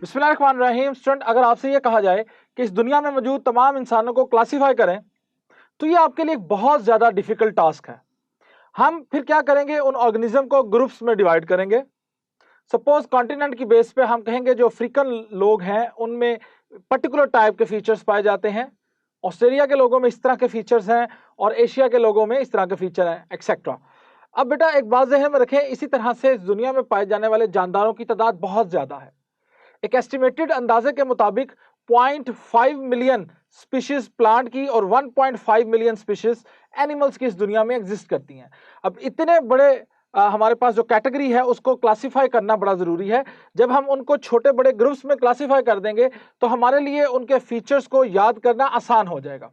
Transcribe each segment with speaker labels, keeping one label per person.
Speaker 1: बिस्मिल्लाहिर्रहमानिर्रहीम। स्टूडेंट, अगर आपसे ये कहा जाए कि इस दुनिया में मौजूद तमाम इंसानों को क्लासीफाई करें तो ये आपके लिए एक बहुत ज़्यादा डिफिकल्ट टास्क है। हम फिर क्या करेंगे, उन ऑर्गेनिज्म को ग्रुप्स में डिवाइड करेंगे। सपोज कॉन्टिनेंट की बेस पे हम कहेंगे जो अफ्रीकन लोग हैं उनमें पर्टिकुलर टाइप के फीचर्स पाए जाते हैं, ऑस्ट्रेलिया के लोगों में इस तरह के फीचर्स हैं और एशिया के लोगों में इस तरह के फीचर हैं, एक्सेट्रा। अब बेटा एक बात ज़हन में रखें, इसी तरह से इस दुनिया में पाए जाने वाले जानदारों की तादाद बहुत ज़्यादा है। एक एस्टिमेटेड अंदाजे के मुताबिक 0.5 मिलियन स्पीशीज प्लांट की और 1.5 मिलियन स्पीशीज एनिमल्स की इस दुनिया में एग्जिस्ट करती हैं। अब इतने बड़े हमारे पास जो कैटेगरी है उसको क्लासिफाई करना बड़ा ज़रूरी है। जब हम उनको छोटे बड़े ग्रुप्स में क्लासिफाई कर देंगे तो हमारे लिए उनके फीचर्स को याद करना आसान हो जाएगा।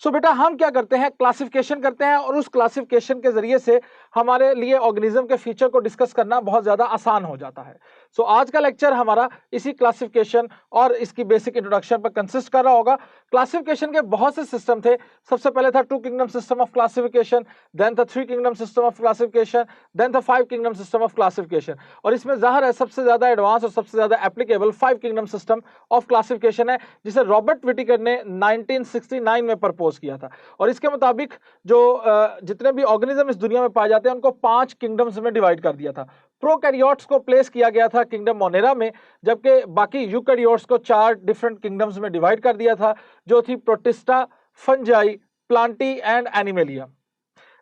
Speaker 1: सो बेटा हम क्या करते हैं, क्लासिफिकेशन करते हैं और उस क्लासिफिकेशन के जरिए से हमारे लिए ऑर्गेनिज्म के फीचर को डिस्कस करना बहुत ज़्यादा आसान हो जाता है। सो आज का लेक्चर हमारा इसी क्लासिफिकेशन और इसकी बेसिक इंट्रोडक्शन पर कंसिस्ट कर रहा होगा। क्लासिफिकेशन के बहुत से सिस्टम थे। सबसे पहले था 2 kingdom system of classification, then था 3 kingdom system of classification, then था 5 किंगडम सिस्टम ऑफ क्लासिफिकेशन। और इसमें जाहिर है सबसे ज़्यादा एडवांस और सबसे ज़्यादा applicable 5 kingdom system of classification है, जिसे रॉबर्ट विटिकर ने 1969 में प्रपोज किया था। और इसके मुताबिक जो जितने भी ऑर्गेनिज्म इस दुनिया में पाए जाते हैं उनको 5 किंगडम्स में डिवाइड कर दिया था। प्रोकैरियोट्स को प्लेस किया गया था किंगडम मोनेरा में, जबकि बाकी यूकैरियोट्स को 4 डिफरेंट किंगडम्स में डिवाइड कर दिया था, जो थी protista, fungi, Plantae and animalia.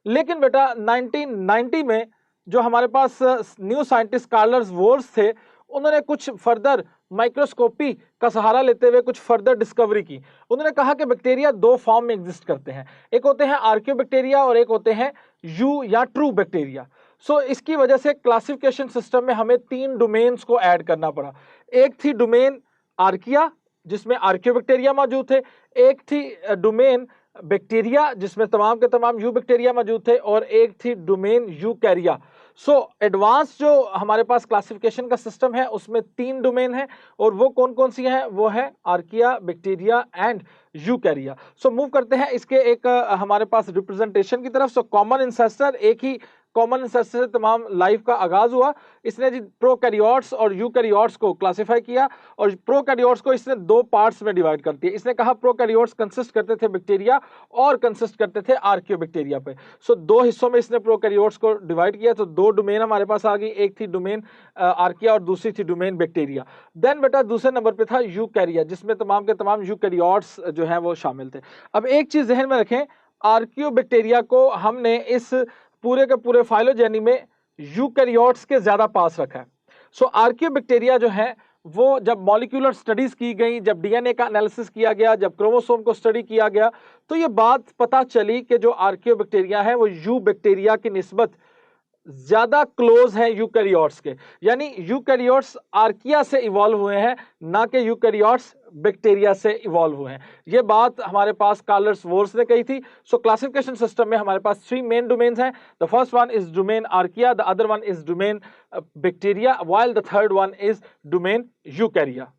Speaker 1: लेकिन बेटा 1990 में जो हमारे पास न्यू साइंटिस्ट कार्लस वोर्स थे, उन्होंने कुछ फर्दर माइक्रोस्कोपी का सहारा लेते हुए कुछ फर्दर डिस्कवरी की। उन्होंने कहा कि बैक्टीरिया 2 फॉर्म में एग्जिस्ट करते हैं, एक होते हैं आर्कियोबैक्टीरिया और एक होते हैं यू या ट्रू बैक्टीरिया। सो इसकी वजह से क्लासिफिकेशन सिस्टम में हमें 3 डोमेन्स को ऐड करना पड़ा। एक थी डोमेन आर्किया जिसमें आर्कियोबैक्टीरिया मौजूद थे, एक थी डोमेन बैक्टीरिया जिसमें तमाम के तमाम यू बैक्टीरिया मौजूद थे, और एक थी डोमेन यूकैरिया। सो एडवांस जो हमारे पास क्लासिफिकेशन का सिस्टम है उसमें 3 डोमेन है, और वो कौन कौन सी हैं, वो है archaea, bacteria and यूकैरिया। So move करते हैं इसके एक हमारे पास रिप्रेजेंटेशन की तरफ। सो कॉमन इंसेस्टर, एक ही कॉमन इंसेस्टर से तमाम लाइफ का आगाज हुआ। इसने जी प्रोकैरियोट्स और यूकैरियोट्स को क्लासिफाई किया, और प्रोकैरियोट्स को इसने 2 पार्ट्स में डिवाइड कर दिया। इसने कहा प्रोकैरियोट्स कंसिस्ट करते थे बैक्टीरिया और कंसिस्ट करते थे आर्कियोबैक्टीरिया पे। सो 2 हिस्सों में इसने प्रोकैरियोट्स को डिवाइड किया, तो 2 डोमेन हमारे पास आ गई, एक थी डोमेन आर्किया और दूसरी थी डोमेन बैक्टीरिया। देन बेटा दूसरे नंबर पे था यूकैरिया, जिसमें तमाम के तमाम यूकैरियोट्स जो हैं वो शामिल थे। अब एक चीज जहन में रखें, आर्कियोबैक्टीरिया को हमने इस पूरे के पूरे फाइलोजेनी में यूकैरियोट्स के ज्यादा पास रखा है। सो आर्कियोबैक्टीरिया जो है वो जब मॉलिक्यूलर स्टडीज की गई, जब डीएनए का एनालिसिस किया गया, जब क्रोमोसोम को स्टडी किया गया, तो ये बात पता चली कि जो आर्कियोबैक्टीरिया है वो यू बैक्टीरिया की निस्बत ज्यादा क्लोज है यूकैरियोट्स के। यानी यूकैरियोट्स आर्किया से इवॉल्व हुए हैं, ना कि यूकैरियोट्स बैक्टीरिया से इवॉल्व हुए हैं। ये बात हमारे पास कार्लस वोर्स ने कही थी। सो क्लासिफिकेशन सिस्टम में हमारे पास 3 मेन डोमेन्स हैं। The first one is domain archaea, the other one is domain bacteria, while the third one is domain यूकैरिया।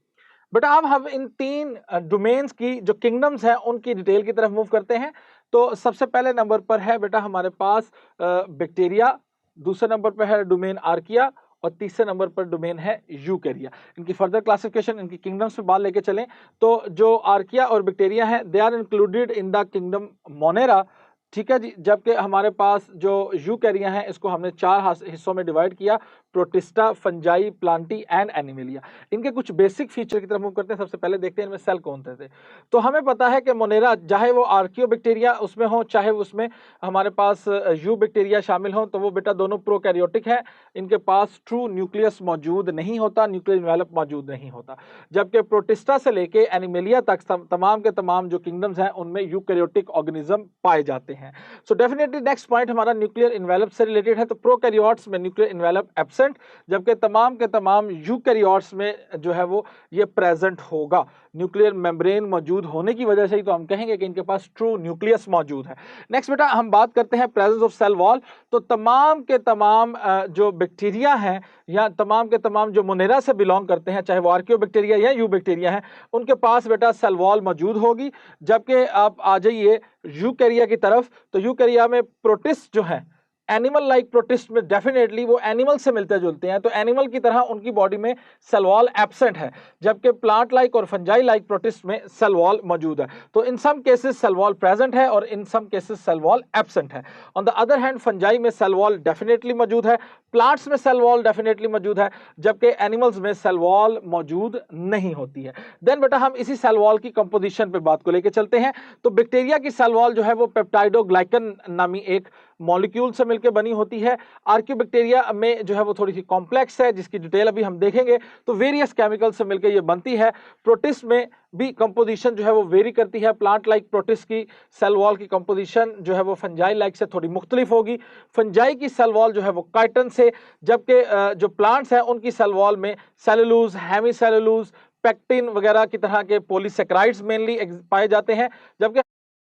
Speaker 1: But अब हम इन 3 डोमेन्स की जो किंगडम्स हैं उनकी डिटेल की तरफ मूव करते हैं। तो सबसे पहले नंबर पर है बेटा हमारे पास बैक्टीरिया, दूसरे नंबर पर है डोमेन आर्किया, और तीसरे नंबर पर डोमेन है यूकैरिया। इनकी फर्दर क्लासिफिकेशन, इनकी किंगडम्स पे बात लेके चलें तो जो आर्किया और बैक्टीरिया हैं they are included in the kingdom monera, ठीक है जी। जबकि हमारे पास जो यूकैरिया हैं इसको हमने 4 हिस्सों में डिवाइड किया, protista, fungi, Plantae and animalia. इनके कुछ बेसिक फीचर की तरफ मूव करते हैं। सबसे पहले देखते हैं इनमें सेल कौन से थे। तो हमें पता है कि मोनेरा, चाहे वो आर्कियोबैक्टीरिया उसमें हो चाहे उसमें हमारे पास यू बैक्टीरिया शामिल हो, तो वो बेटा दोनों प्रोकैरियोटिक है। इनके पास ट्रू न्यूक्लियस मौजूद नहीं होता, न्यूक्लियर एनवेलप मौजूद नहीं होता। जबकि प्रोटिस्टा से लेके एनिमेलिया तक तमाम के तमाम जो किंगडम्स हैं उनमें यूकैरियोटिक ऑर्गेनिज्म पाए जाते हैं। सो डेफिनेटली नेक्स्ट पॉइंट हमारा न्यूक्लियर एनवेलप से रिलेटेड है। तो प्रोकैरियोट्स में न्यूक्लियर एनवेलप एब्सेंट, जबकि तमाम के तमाम यूकैरियोट्स में जो है वो ये प्रेजेंट होगा। न्यूक्लियर मेम्ब्रेन मौजूद होने की वजह से ही तो हम कहेंगे कि इनके पास ट्रू न्यूक्लियस मौजूद है। नेक्स्ट बेटा हम बात करते हैं प्रेजेंस ऑफ सेल वॉल। तो तमाम के तमाम जो बैक्टीरिया हैं या तमाम के तमाम जो मोनेरा से बिलोंग करते हैं, चाहे वो आर्कियोबैक्टीरिया या यू बैक्टीरिया हैं, उनके पास बेटा सेल वॉल मौजूद होगी। जबकि आप आ जाइए यूकैरिया की तरफ, तो यूकैरिया में प्रोटिस्ट जो है एनिमल लाइक प्रोटिस्ट में डेफिनेटली वो एनिमल से मिलते जुलते हैं, तो एनिमल की तरह उनकी बॉडी में सेल वॉल एब्सेंट है, जबकि प्लांट लाइक और फंजाई लाइक प्रोटिस्ट में सेल वॉल मौजूद है। तो in some cases cell wall present है और in some cases cell wall absent है। On the other hand fungi में सेल वॉल डेफिनेटली मौजूद है, प्लांट्स में सेल वॉल डेफिनेटली मौजूद है, जबकि एनिमल्स में सेल वॉल मौजूद नहीं होती है। देन बेटा हम इसी सेल वॉल की कंपोजिशन पे बात को लेके चलते हैं। तो बैक्टीरिया की सेल वॉल जो है वो पेप्टाइडोग्लाइकन नामी एक मॉलिक्यूल से मिलकर बनी होती है। आर्कियोबैक्टीरिया में जो है वो थोड़ी सी कॉम्प्लेक्स है, जिसकी डिटेल अभी हम देखेंगे। तो वेरियस केमिकल से मिलकर ये बनती है। प्रोटिस्ट में भी कंपोजिशन जो है वो वेरी करती है। प्लांट लाइक प्रोटिस्ट की सेल वॉल की कंपोजिशन जो है वो फंजाई लाइक से थोड़ी मुख्तलिफ होगी। फंजाई की सेल वॉल जो है वो काइटन से, जबकि जो प्लांट्स हैं उनकी सेल वॉल में सेलुलोज, हेमी सेलुलोज, पेक्टिन वगैरह की तरह के पॉलीसेक्राइड्स मेनली पाए जाते हैं। जबकि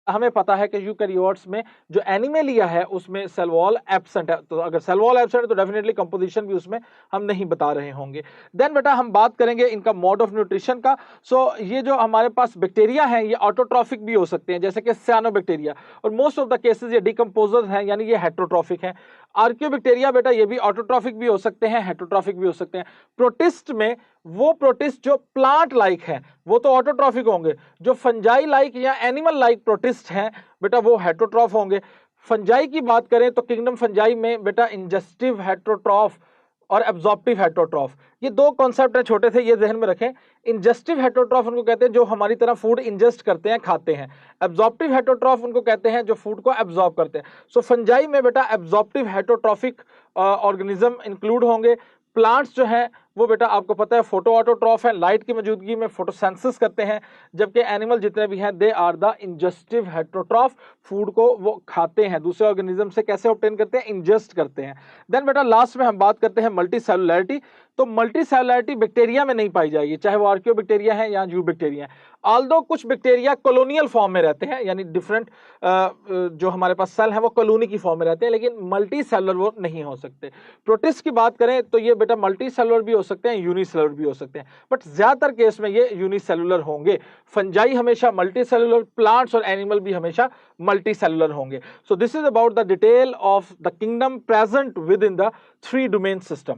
Speaker 1: हमें पता है कि यूकैरियोट्स में जो एनिमेलिया है उसमें सेल वॉल एब्सेंट है। तो अगर सेल वॉल एब्सेंट है तो डेफिनेटली कंपोजिशन भी उसमें हम नहीं बता रहे होंगे। देन बेटा हम बात करेंगे इनका मोड ऑफ न्यूट्रिशन का। सो ये जो हमारे पास बैक्टीरिया हैं ये ऑटोट्रॉफिक भी हो सकते हैं, जैसे कि सियानोबैक्टीरिया, और मोस्ट ऑफ द केसेस ये डिकम्पोजर्स हैं, यानी ये हेट्रोट्रॉफिक हैं। आर्कियोबैक्टीरिया बेटा ये भी ऑटोट्रॉफिक भी हो सकते हैं, हेट्रोट्रॉफिक भी हो सकते हैं। प्रोटिस्ट में वो प्रोटिस्ट जो प्लांट लाइक है वो तो ऑटोट्रॉफिक होंगे, जो फंजाई लाइक या एनिमल लाइक प्रोटिस्ट हैं बेटा वो हेट्रोट्रॉफ होंगे। फंजाई की बात करें तो किंगडम फंजाई में बेटा इंजेस्टिव हेट्रोट्रॉफ और एब्जॉर्प्टिव हेट्रोट्रॉफ, ये दो कॉन्सेप्ट है, छोटे थे, ये ध्यान में रखें। इंजेस्टिव हेट्रोट्रॉफ उनको कहते हैं जो हमारी तरह फूड इंजेस्ट करते हैं, खाते हैं। एब्जॉर्प्टिव हेट्रोट्रॉफ उनको कहते हैं जो फूड को एब्जॉर्ब करते हैं। सो फंजाई में बेटा एब्जॉर्प्टिव हेट्रोट्रॉफिक ऑर्गेनिज्म इंक्लूड होंगे। प्लांट्स जो हैं वो बेटा आपको पता है फोटो ऑटोट्रॉफ है, लाइट की मौजूदगी में फोटोसेंसिस करते हैं, जबकि एनिमल जितने भी हैं they are the ingestive heterotroph, food को वो खाते हैं, दूसरे ऑर्गेनिज्म से कैसे ऑब्टेन करते हैं, इंजेस्ट करते हैं। देन बेटा लास्ट में हम बात करते हैं मल्टी सेलुलैरिटी। तो मल्टी सेलुलैरिटी बैक्टीरिया में नहीं पाई जाएगी, चाहे वो आर्कियोबैक्टीरिया है या यूबैक्टीरिया है। ऑल्दो कुछ बैक्टीरिया कॉलोनियल फॉर्म में रहते हैं, यानी डिफरेंट जो हमारे पास सेल है वो कॉलोनी की फॉर्म में रहते हैं, लेकिन मल्टी सेलुलर वो नहीं हो सकते। प्रोटिस्ट की बात करें तो ये बेटा मल्टी सेलुलर भी हो सकते हैं, यूनिसेलुलर भी हो सकते हैं, बट ज्यादातर केस में ये यूनिसेलुलर होंगे। फंजाई हमेशा मल्टी सेलुलर, प्लांट्स और एनिमल भी हमेशा मल्टी सेलुलर होंगे। So this is about the detail of the kingdom present with in the 3 domain system.